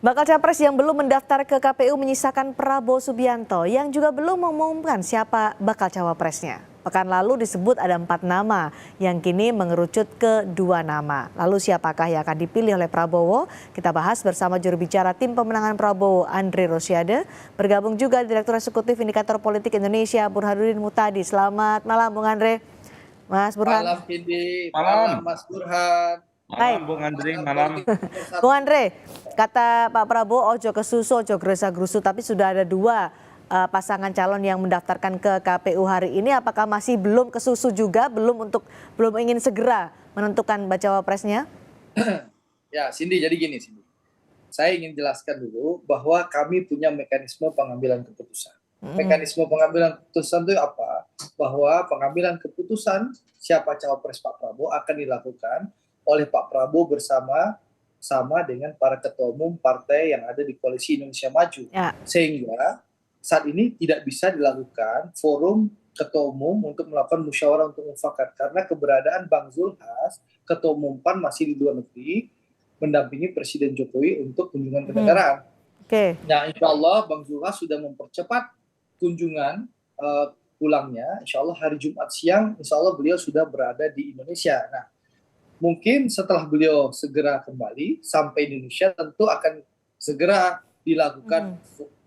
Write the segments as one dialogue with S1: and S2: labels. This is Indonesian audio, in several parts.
S1: Bakal capres yang belum mendaftar ke KPU menyisakan Prabowo Subianto yang juga belum mengumumkan siapa bakal cawapresnya. Pekan lalu disebut ada 4 nama yang kini mengerucut ke 2 nama. Lalu siapakah yang akan dipilih oleh Prabowo? Kita bahas bersama juru bicara tim pemenangan Prabowo, Andre Rosiade. Bergabung juga Direktur Eksekutif Indikator Politik Indonesia, Burhanuddin Muhtadi. Selamat malam Bung Andre. Mas Burhan.
S2: Malam Cindy, malam
S3: Malam,
S2: Mas Burhan.
S3: malam
S1: Baik.
S3: Bung Andri,
S2: Semangat
S3: malam.
S2: politik nomor
S1: Bung
S2: satu.
S1: Andre, kata Pak Prabowo ojo ke susu, ojo gerasa-gerusu, tapi sudah ada 2 pasangan calon yang mendaftarkan ke KPU hari ini. Apakah masih belum ke susu juga, belum ingin segera menentukan bacawa presnya?
S2: Ya, Cindy, jadi gini Cindy. Saya ingin jelaskan dulu bahwa kami punya mekanisme pengambilan keputusan. Mekanisme pengambilan keputusan itu apa? Bahwa pengambilan keputusan siapa cawapres Pak Prabowo akan dilakukan oleh Pak Prabowo sama dengan para ketua umum partai yang ada di Koalisi Indonesia Maju.
S1: Ya.
S2: Sehingga saat ini tidak bisa dilakukan forum ketua umum untuk melakukan musyawarah untuk mufakat karena keberadaan Bang Zulhas, ketua umum PAN masih di luar negeri mendampingi Presiden Jokowi untuk kunjungan kenegaraan.
S1: Oke.
S2: Nah, insya Allah Bang Zulhas sudah mempercepat kunjungan pulangnya. Insya Allah hari Jumat siang, insya Allah beliau sudah berada di Indonesia. Nah, mungkin setelah beliau segera kembali sampai Indonesia, tentu akan segera dilakukan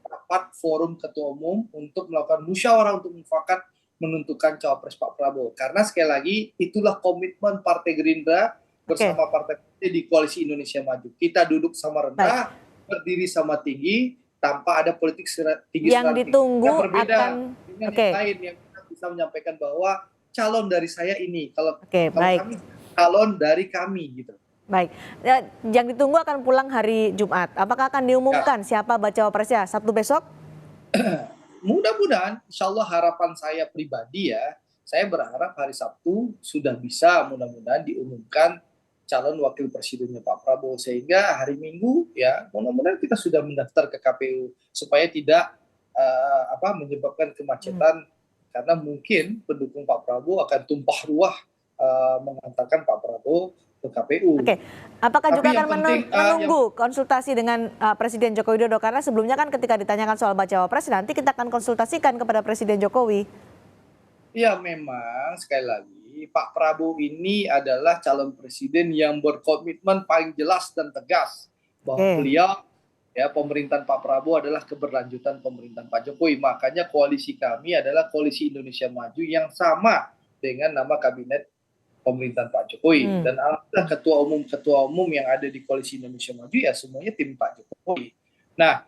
S2: rapat forum ketua umum untuk melakukan musyawarah untuk mufakat menentukan cawapres Pak Prabowo. Karena sekali lagi itulah komitmen Partai Gerindra bersama partai di Koalisi Indonesia Maju. Kita duduk sama rendah, berdiri sama tinggi, tanpa ada politik tinggi
S1: yang ditunggu
S2: yang berbeda
S1: akan
S2: dengan yang lain yang kita bisa menyampaikan bahwa calon dari saya ini, kalau kami calon dari kami gitu.
S1: Baik, yang ditunggu akan pulang hari Jumat. Apakah akan diumumkan siapa bacawa presnya Sabtu besok?
S2: Mudah-mudahan, insya Allah harapan saya pribadi ya, saya berharap hari Sabtu sudah bisa mudah-mudahan diumumkan calon wakil presidennya Pak Prabowo, sehingga hari Minggu ya mudah-mudahan kita sudah mendaftar ke KPU supaya tidak menyebabkan kemacetan karena mungkin pendukung Pak Prabowo akan tumpah ruah mengantarkan Pak Prabowo ke KPU.
S1: Oke, apakah
S2: Tapi
S1: juga akan menunggu konsultasi dengan Presiden Joko Widodo, karena sebelumnya kan ketika ditanyakan soal bacawa pres nanti kita akan konsultasikan kepada Presiden Jokowi.
S2: Iya, memang sekali lagi Pak Prabowo ini adalah calon presiden yang berkomitmen paling jelas dan tegas bahwa beliau ya pemerintahan Pak Prabowo adalah keberlanjutan pemerintahan Pak Jokowi. Makanya koalisi kami adalah Koalisi Indonesia Maju yang sama dengan nama kabinet pemerintahan Pak Jokowi. Dan alhamdulillah ketua umum yang ada di Koalisi Indonesia Maju ya semuanya tim Pak Jokowi. Nah,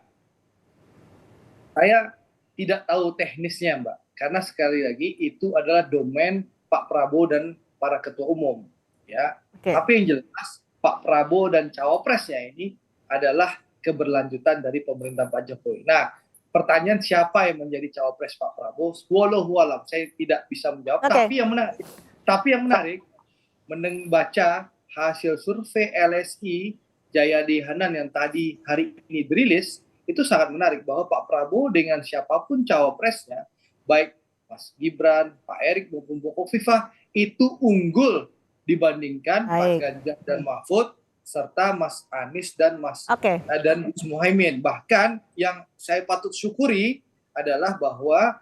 S2: saya tidak tahu teknisnya Mbak, karena sekali lagi itu adalah domain Pak Prabowo dan para ketua umum, ya. Tapi yang jelas Pak Prabowo dan cawapresnya ini adalah keberlanjutan dari pemerintahan Pak Jokowi. Nah, pertanyaan siapa yang menjadi cawapres Pak Prabowo? Wallahu alam, saya tidak bisa menjawab. Tapi yang menarik, membaca hasil survei LSI Jayadi Hanan yang tadi hari ini dirilis, itu sangat menarik bahwa Pak Prabowo dengan siapapun cawapresnya, baik Mas Gibran, Pak Erik maupun Bu Khofifah, itu unggul dibandingkan Pak Ganjar dan Mahfud serta Mas Anies dan dan Gus Muhaimin. Bahkan yang saya patut syukuri adalah bahwa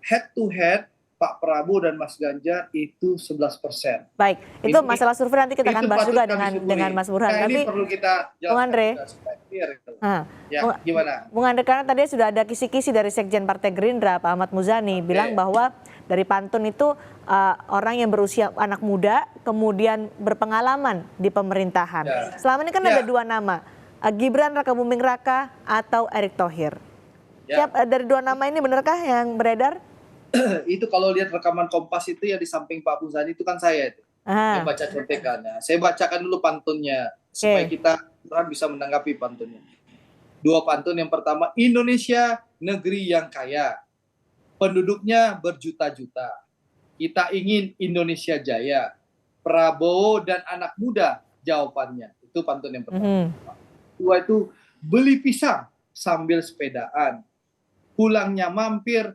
S2: head to head Pak Prabowo dan Mas Ganjar itu 11%.
S1: Baik, itu masalah survei nanti kita akan bahas juga dengan Mas Burhan.
S2: Nah, ini perlu kita jelaskan.
S1: Bung Andre,
S2: ya, gimana?
S1: Bung Andre, karena tadi sudah ada kisi-kisi dari Sekjen Partai Gerindra, Pak Ahmad Muzani, bilang bahwa dari pantun itu orang yang berusia anak muda, kemudian berpengalaman di pemerintahan. Selama ini kan ada 2 nama, Gibran Raka Buming Raka atau Erick Thohir. Dari 2 nama ini benarkah yang beredar?
S2: Itu kalau lihat rekaman Kompas itu ya di samping Pak Muzani itu kan saya itu yang baca contekannya. Saya bacakan dulu pantunnya supaya kita bisa menanggapi pantunnya. 2 pantun. Yang pertama, Indonesia negeri yang kaya, penduduknya berjuta-juta. Kita ingin Indonesia jaya. Prabowo dan anak muda jawabannya. Itu pantun yang pertama. 2 itu, beli pisang sambil sepedaan. Pulangnya mampir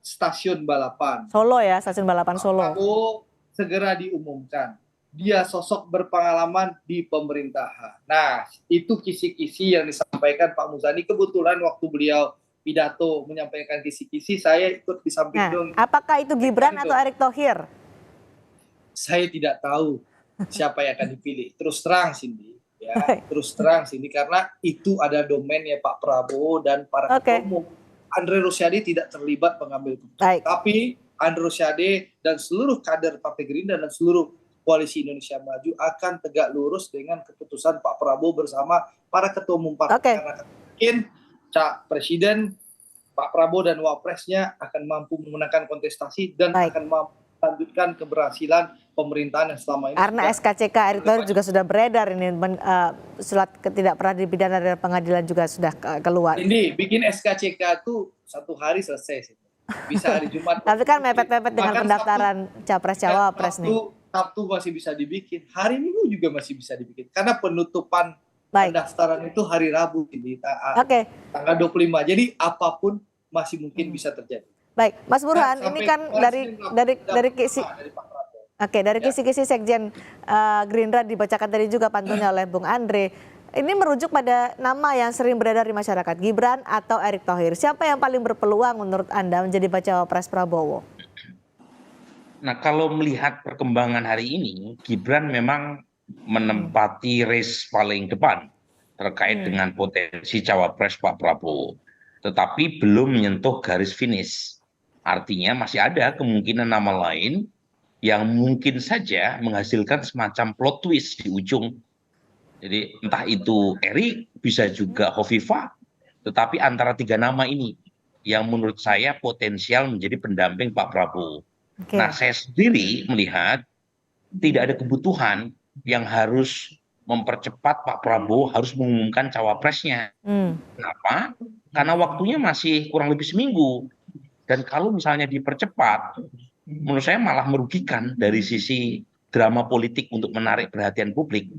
S2: stasiun balapan.
S1: Solo ya, stasiun balapan Solo.
S2: Prabowo segera diumumkan. dia sosok berpengalaman di pemerintahan. Nah, itu kisi-kisi yang disampaikan Pak Muzani. Kebetulan waktu beliau pidato menyampaikan kisi-kisi, saya ikut di samping
S1: Nah,
S2: dong.
S1: apakah itu Gibran atau Erick Thohir?
S2: Saya tidak tahu siapa yang akan dipilih. Terus terang, Cindy. Ya, terus terang, Cindy. Karena itu ada domainnya Pak Prabowo dan para ketua umum. Andre Rosiade tidak terlibat pengambil keputusan. Tapi Andre Rosiade dan seluruh kader Partai Gerindra dan seluruh Koalisi Indonesia Maju akan tegak lurus dengan keputusan Pak Prabowo bersama para ketua umum partai. Karena mungkin Presiden Pak Prabowo dan Wapresnya akan mampu memenangkan kontestasi dan akan mampu melanjutkan keberhasilan pemerintahan yang selama ini.
S1: Karena SKCK Erick Thohir juga sudah beredar ini, surat tidak pernah dipidana dari pengadilan juga sudah keluar.
S2: Ini bikin SKCK itu 1 hari selesai sih. Bisa hari Jumat.
S1: Tapi kan mepet-mepet dengan pendaftaran capres-cawapres nih.
S2: Sabtu masih bisa dibikin, hari Minggu juga masih bisa dibikin. Karena penutupan pendaftaran itu hari Rabu di tanggal 25. Jadi apapun masih mungkin bisa terjadi.
S1: Baik, Mas Burhan, ini kan dari kisi-kisi Sekjen Gerindra dibacakan tadi juga pantunnya oleh Bung Andre. Ini merujuk pada nama yang sering beredar di masyarakat, Gibran atau Erick Thohir. Siapa yang paling berpeluang menurut Anda menjadi bacawa pres Prabowo?
S3: Nah, kalau melihat perkembangan hari ini, Gibran memang menempati race paling depan terkait dengan potensi cawapres Pak Prabowo. Tetapi belum menyentuh garis finish. Artinya masih ada kemungkinan nama lain yang mungkin saja menghasilkan semacam plot twist di ujung. Jadi entah itu Erick, bisa juga Hovifah, tetapi antara 3 nama ini yang menurut saya potensial menjadi pendamping Pak Prabowo. Nah, saya sendiri melihat tidak ada kebutuhan yang harus mempercepat Pak Prabowo harus mengumumkan cawapresnya. Kenapa? Karena waktunya masih kurang lebih seminggu. Dan kalau misalnya dipercepat, menurut saya malah merugikan dari sisi drama politik untuk menarik perhatian publik.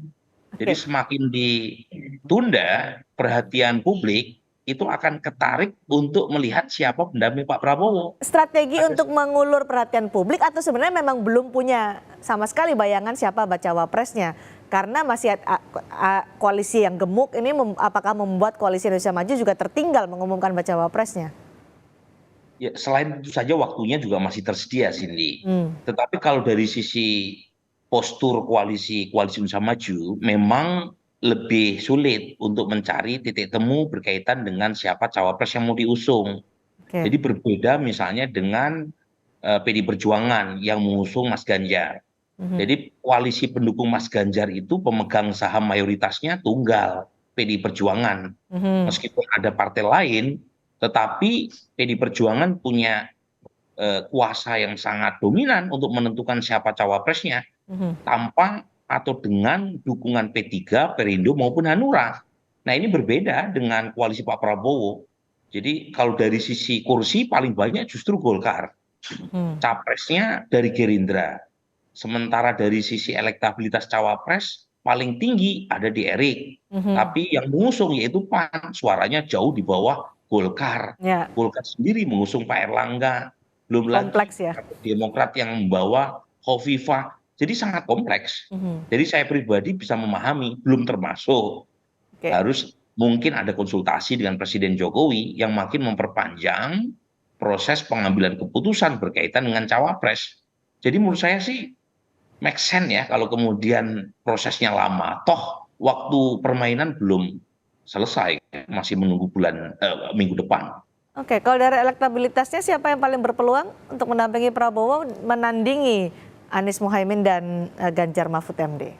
S3: Jadi semakin ditunda perhatian publik, itu akan ketarik untuk melihat siapa pendamping Pak Prabowo.
S1: Strategi untuk mengulur perhatian publik atau sebenarnya memang belum punya sama sekali bayangan siapa bacawa presnya? Karena masih koalisi yang gemuk ini apakah membuat Koalisi Indonesia Maju juga tertinggal mengumumkan bacawa presnya?
S3: Ya, selain itu saja waktunya juga masih tersedia, Cindy. Tetapi kalau dari sisi postur koalisi Indonesia Maju memang lebih sulit untuk mencari titik temu berkaitan dengan siapa cawapres yang mau diusung. Jadi berbeda misalnya dengan PD Perjuangan yang mengusung Mas Ganjar. Jadi koalisi pendukung Mas Ganjar itu pemegang saham mayoritasnya tunggal, PD Perjuangan. Meskipun ada partai lain, tetapi PD Perjuangan punya kuasa yang sangat dominan untuk menentukan siapa cawapresnya tanpa atau dengan dukungan P3, Perindo maupun Hanura. Nah, ini berbeda dengan koalisi Pak Prabowo. Jadi kalau dari sisi kursi paling banyak justru Golkar. Capresnya dari Gerindra. Sementara dari sisi elektabilitas cawapres paling tinggi ada di Erick. Tapi yang mengusung yaitu PAN, suaranya jauh di bawah Golkar. Golkar sendiri mengusung Pak Erlangga. Belum lagi Demokrat yang membawa Hovifah. Jadi sangat kompleks. Jadi saya pribadi bisa memahami, belum termasuk harus mungkin ada konsultasi dengan Presiden Jokowi yang makin memperpanjang proses pengambilan keputusan berkaitan dengan cawapres. Jadi menurut saya sih make sense ya kalau kemudian prosesnya lama. Toh waktu permainan belum selesai, masih menunggu minggu depan.
S1: Oke, kalau dari elektabilitasnya siapa yang paling berpeluang untuk mendampingi Prabowo menandingi Anies Mohaimin dan Ganjar Mahfud MD?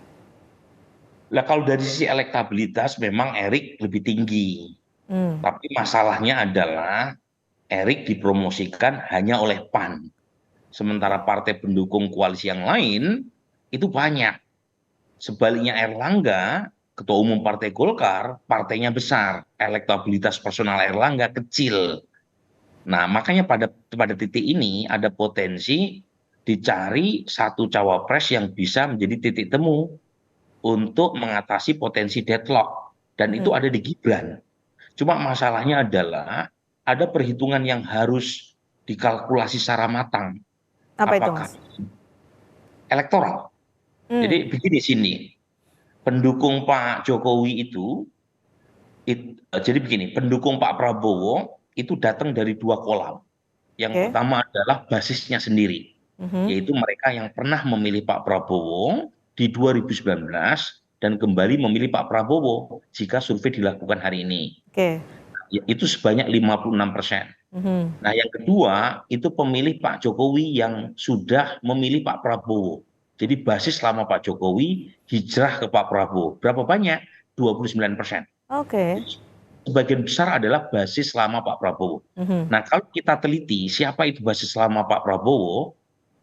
S3: Nah, kalau dari sisi elektabilitas memang Erick lebih tinggi. Tapi masalahnya adalah Erick dipromosikan hanya oleh PAN. Sementara partai pendukung koalisi yang lain itu banyak. Sebaliknya Erlangga, Ketua Umum Partai Golkar, partainya besar. Elektabilitas personal Erlangga kecil. Nah, makanya pada titik ini ada potensi dicari satu cawapres yang bisa menjadi titik temu untuk mengatasi potensi deadlock. Dan itu ada di Gibran. Cuma masalahnya adalah ada perhitungan yang harus dikalkulasi secara matang.
S1: Apa itu, Mas?
S3: Elektoral. Jadi begini sini, pendukung Pak Jokowi jadi begini, pendukung Pak Prabowo itu datang dari dua kolam. Yang pertama adalah basisnya sendiri, yaitu mereka yang pernah memilih Pak Prabowo di 2019 dan kembali memilih Pak Prabowo jika survei dilakukan hari ini. Itu sebanyak 56%. Nah, yang kedua itu pemilih Pak Jokowi yang sudah memilih Pak Prabowo. Jadi basis selama Pak Jokowi hijrah ke Pak Prabowo. Berapa banyak? 29%. Sebagian besar adalah basis selama Pak Prabowo. Nah, kalau kita teliti siapa itu basis selama Pak Prabowo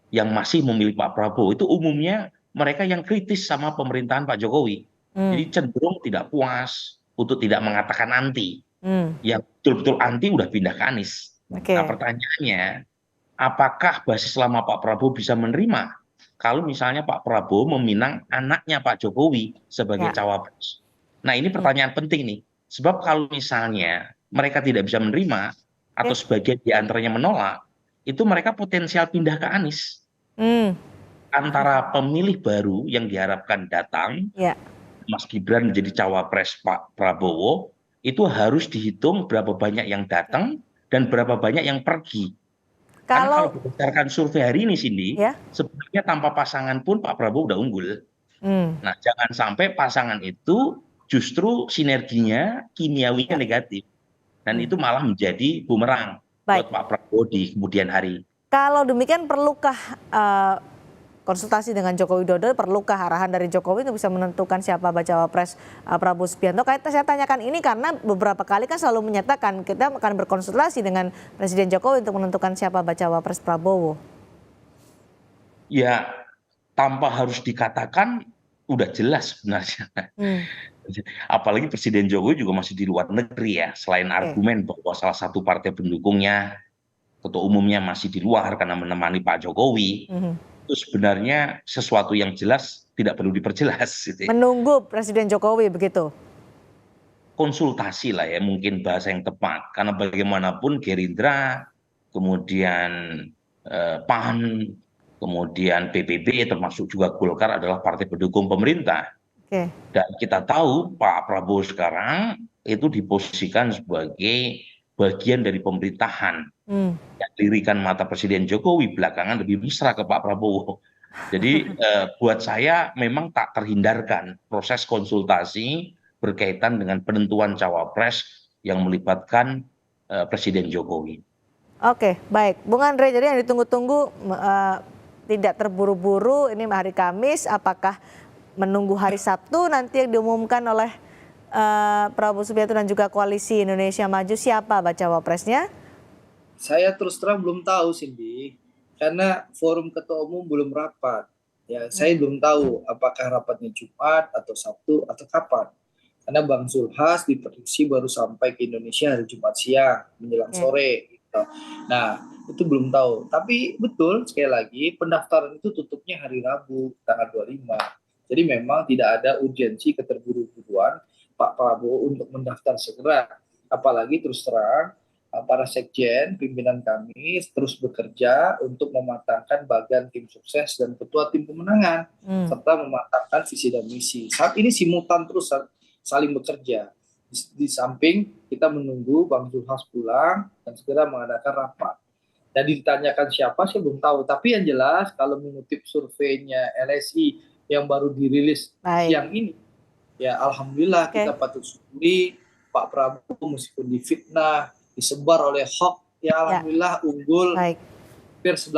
S3: yang masih memilih Pak Prabowo, itu umumnya mereka yang kritis sama pemerintahan Pak Jokowi. Jadi cenderung tidak puas, untuk tidak mengatakan anti. Yang betul-betul anti udah pindah ke Anies. Nah, pertanyaannya, apakah basis selama Pak Prabowo bisa menerima kalau misalnya Pak Prabowo meminang anaknya Pak Jokowi sebagai cawapres? Nah, ini pertanyaan penting nih. Sebab kalau misalnya mereka tidak bisa menerima atau sebagian di antaranya menolak, itu mereka potensial pindah ke Anies. Antara pemilih baru yang diharapkan datang, Mas Gibran menjadi cawapres Pak Prabowo, itu harus dihitung berapa banyak yang datang dan berapa banyak yang pergi. Karena kalau berdasarkan survei hari ini, Cindy, sebenarnya tanpa pasangan pun Pak Prabowo udah unggul. Nah, jangan sampai pasangan itu justru sinerginya, kimiawinya negatif. Dan itu malah menjadi bumerang buat Pak Prabowo di kemudian hari.
S1: Kalau demikian, perlukah konsultasi dengan Joko Widodo, perlukah arahan dari Jokowi untuk bisa menentukan siapa bacawa pres Prabowo Subianto? Saya tanyakan ini karena beberapa kali kan selalu menyatakan kita akan berkonsultasi dengan Presiden Jokowi untuk menentukan siapa bacawa pres Prabowo.
S3: Ya, tanpa harus dikatakan udah jelas sebenarnya. Apalagi Presiden Jokowi juga masih di luar negeri ya. Selain argumen bahwa salah satu partai pendukungnya, ketua umumnya masih di luar karena menemani Pak Jokowi, itu sebenarnya sesuatu yang jelas tidak perlu diperjelas. Gitu.
S1: Menunggu Presiden Jokowi begitu?
S3: Konsultasi lah ya, mungkin bahasa yang tepat. Karena bagaimanapun Gerindra, kemudian PAN, kemudian PBB, termasuk juga Golkar adalah partai pendukung pemerintah. Dan kita tahu Pak Prabowo sekarang itu diposisikan sebagai bagian dari pemerintahan. Yang lirikan mata Presiden Jokowi belakangan lebih mesra ke Pak Prabowo. Jadi buat saya memang tak terhindarkan proses konsultasi berkaitan dengan penentuan cawapres yang melibatkan Presiden Jokowi.
S1: Oke, baik. Bung Andre, jadi yang ditunggu-tunggu tidak terburu-buru, ini hari Kamis, apakah menunggu hari Sabtu nanti yang diumumkan oleh Prabowo Subianto dan juga Koalisi Indonesia Maju, siapa bacawa presnya?
S2: Saya terus terang belum tahu, Cindy, karena forum ketua umum belum rapat. Ya, saya belum tahu apakah rapatnya Jumat atau Sabtu atau kapan. Karena Bang Zulhas diprediksi baru sampai ke Indonesia hari Jumat siang menjelang sore. Gitu. Nah, itu belum tahu. Tapi betul, sekali lagi pendaftaran itu tutupnya hari Rabu tanggal 25. Jadi memang tidak ada urgensi keterburu-buruan Pak Prabowo untuk mendaftar segera. Apalagi terus terang para sekjen, pimpinan kami terus bekerja untuk mematangkan bagian tim sukses dan ketua tim pemenangan, serta mematangkan visi dan misi. Saat ini simultan terus saling bekerja. Di samping kita menunggu Bang Zulhas pulang dan segera mengadakan rapat. Dan ditanyakan siapa, saya belum tahu. Tapi yang jelas kalau mengutip surveinya LSI yang baru dirilis siang ini, ya alhamdulillah kita patut syukuri Pak Prabowo meskipun difitnah, disebar oleh hoax, ya alhamdulillah unggul hampir 11%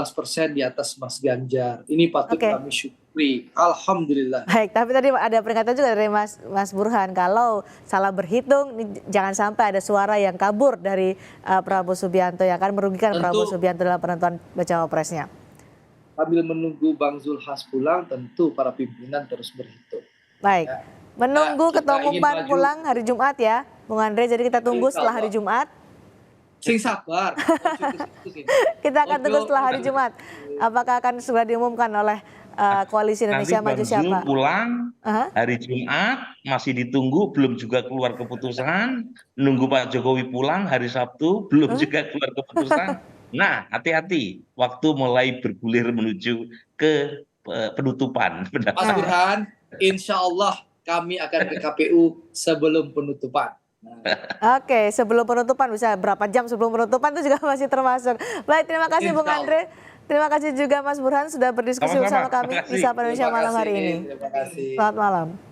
S2: di atas Mas Ganjar. Ini patut kami syukuri, alhamdulillah.
S1: Baik, tapi tadi ada peringatan juga dari Mas Burhan, kalau salah berhitung jangan sampai ada suara yang kabur dari Prabowo Subianto yang akan merugikan Prabowo Subianto dalam penentuan bacawa presnya.
S2: Sambil menunggu Bang Zulhas pulang, tentu para pimpinan terus berhitung.
S1: Baik, menunggu ketua umum PAN pulang hari Jumat ya, Bung Andre. Jadi kita tunggu setelah hari Jumat.
S2: Sing sabar.
S1: Kita akan tunggu setelah hari Jumat. Apakah akan segera diumumkan oleh Koalisi Indonesia Maju siapa?
S3: Nanti pulang hari Jumat, masih ditunggu, belum juga keluar keputusan. Nunggu Pak Jokowi pulang hari Sabtu, belum juga keluar keputusan. Nah, hati-hati, waktu mulai bergulir menuju ke penutupan.
S2: Mas Burhan, insya Allah kami akan ke KPU sebelum penutupan.
S1: Oke, sebelum penutupan, bisa berapa jam sebelum penutupan itu juga masih termasuk. Baik, terima kasih Bung Andre. Terima kasih juga Mas Burhan sudah berdiskusi bersama kami di Sapa Indonesia malam hari ini.
S2: Terima kasih.
S1: Selamat malam.